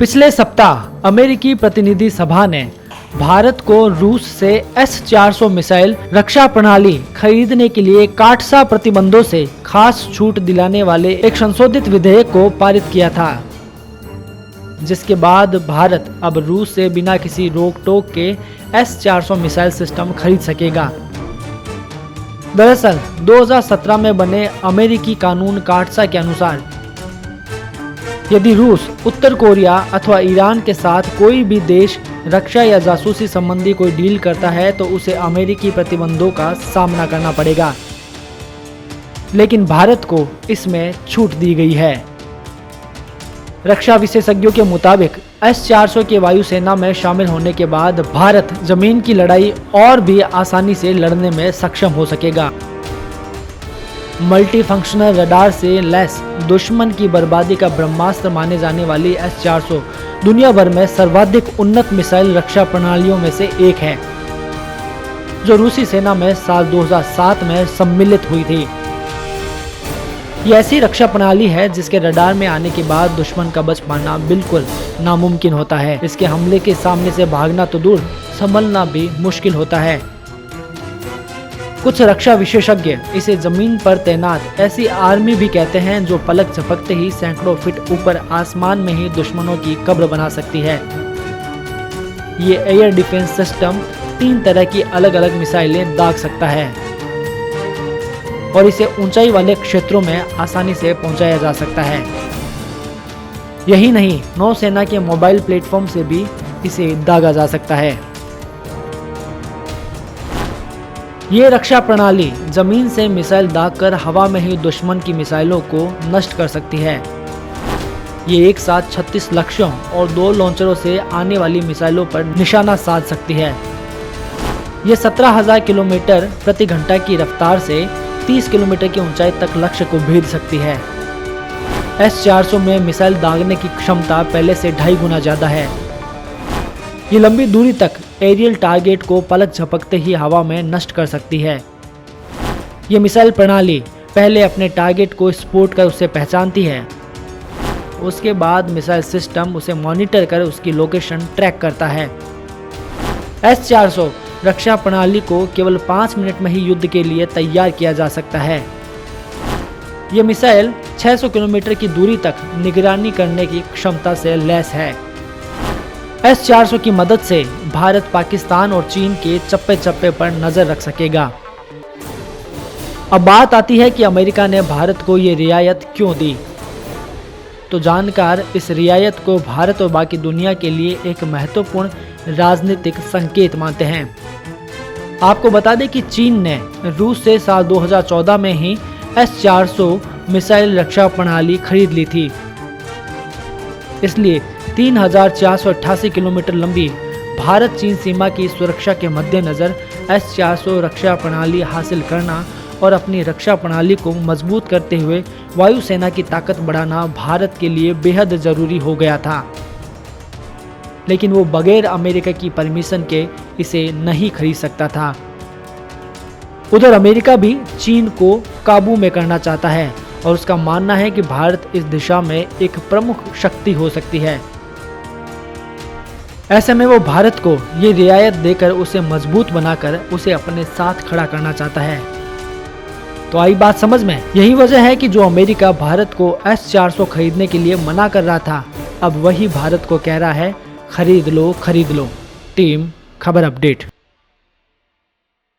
पिछले सप्ताह अमेरिकी प्रतिनिधि सभा ने भारत को रूस से S-400 मिसाइल रक्षा प्रणाली खरीदने के लिए काटसा प्रतिबंधों से खास छूट दिलाने वाले एक संशोधित विधेयक को पारित किया था, जिसके बाद भारत अब रूस से बिना किसी रोक टोक के S-400 मिसाइल सिस्टम खरीद सकेगा। दरअसल 2017 में बने अमेरिकी कानून काटसा के अनुसार यदि रूस, उत्तर कोरिया अथवा ईरान के साथ कोई भी देश रक्षा या जासूसी संबंधी कोई डील करता है तो उसे अमेरिकी प्रतिबंधों का सामना करना पड़ेगा, लेकिन भारत को इसमें छूट दी गई है। रक्षा विशेषज्ञों के मुताबिक S-400 के वायुसेना में शामिल होने के बाद भारत जमीन की लड़ाई और भी आसानी से लड़ने में सक्षम हो सकेगा। मल्टी फंक्शनल रडार से लैस दुश्मन की बर्बादी का ब्रह्मास्त्र माने जाने वाली S-400 दुनिया भर में सर्वाधिक उन्नत मिसाइल रक्षा प्रणालियों में से एक है, जो रूसी सेना में साल 2007 में सम्मिलित हुई थी। ये ऐसी रक्षा प्रणाली है जिसके रडार में आने के बाद दुश्मन का बच पाना बिल्कुल नामुमकिन होता है। इसके हमले के सामने से भागना तो दूर, संभलना भी मुश्किल होता है। कुछ रक्षा विशेषज्ञ इसे जमीन पर तैनात ऐसी आर्मी भी कहते हैं जो पलक झपकते ही सैकड़ों फीट ऊपर आसमान में ही दुश्मनों की कब्र बना सकती है। ये एयर डिफेंस सिस्टम 3 तरह की अलग अलग मिसाइलें दाग सकता है और इसे ऊंचाई वाले क्षेत्रों में आसानी से पहुंचाया जा सकता है। यही नहीं, नौसेना के मोबाइल प्लेटफॉर्म से भी इसे दागा जा सकता है। ये रक्षा प्रणाली जमीन से मिसाइल दागकर हवा में ही दुश्मन की मिसाइलों को नष्ट कर सकती है। ये एक साथ 36 लक्ष्यों और 2 लॉन्चरों से आने वाली मिसाइलों पर निशाना साध सकती है। ये 17,000 किलोमीटर प्रति घंटा की रफ्तार से 30 किलोमीटर की ऊंचाई तक लक्ष्य को भेद सकती है। S-400 में मिसाइल दागने की क्षमता पहले से 2.5 गुना ज्यादा है। ये लंबी दूरी तक एरियल टारगेट को पलक झपकते ही हवा में नष्ट कर सकती है। ये मिसाइल प्रणाली पहले अपने टारगेट को स्पॉट कर उसे पहचानती है, उसके बाद मिसाइल सिस्टम उसे मॉनिटर कर उसकी लोकेशन ट्रैक करता है। S-400 रक्षा प्रणाली को केवल 5 मिनट में ही युद्ध के लिए तैयार किया जा सकता है। ये मिसाइल 600 किलोमीटर की दूरी तक निगरानी करने की क्षमता से लैस है। S-400 की मदद से भारत पाकिस्तान और चीन के चप्पे चप्पे पर नजर रख सकेगा। अब बात आती है कि अमेरिका ने भारत को ये रियायत क्यों दी। तो जानकार इस रियायत को भारत और बाकी दुनिया के लिए एक महत्वपूर्ण राजनीतिक संकेत मानते हैं। आपको बता दें कि चीन ने रूस से साल 2014 में ही S-400 मिसाइल रक्षा प्रणाली खरीद ली थी। इसलिए 3,488 किलोमीटर लंबी भारत चीन सीमा की सुरक्षा के मद्देनजर S-400 रक्षा प्रणाली हासिल करना और अपनी रक्षा प्रणाली को मजबूत करते हुए वायुसेना की ताकत बढ़ाना भारत के लिए बेहद जरूरी हो गया था। लेकिन वो बगैर अमेरिका की परमिशन के इसे नहीं खरीद सकता था। उधर अमेरिका भी चीन को काबू में करना चाहता है और उसका मानना है कि भारत इस दिशा में एक प्रमुख शक्ति हो सकती है। ऐसे में वो भारत को ये रियायत देकर उसे मजबूत बनाकर उसे अपने साथ खड़ा करना चाहता है। तो आई बात समझ में। यही वजह है कि जो अमेरिका भारत को S-400 खरीदने के लिए मना कर रहा था, अब वही भारत को कह रहा है खरीद लो खरीद लो। टीम खबर अपडेट।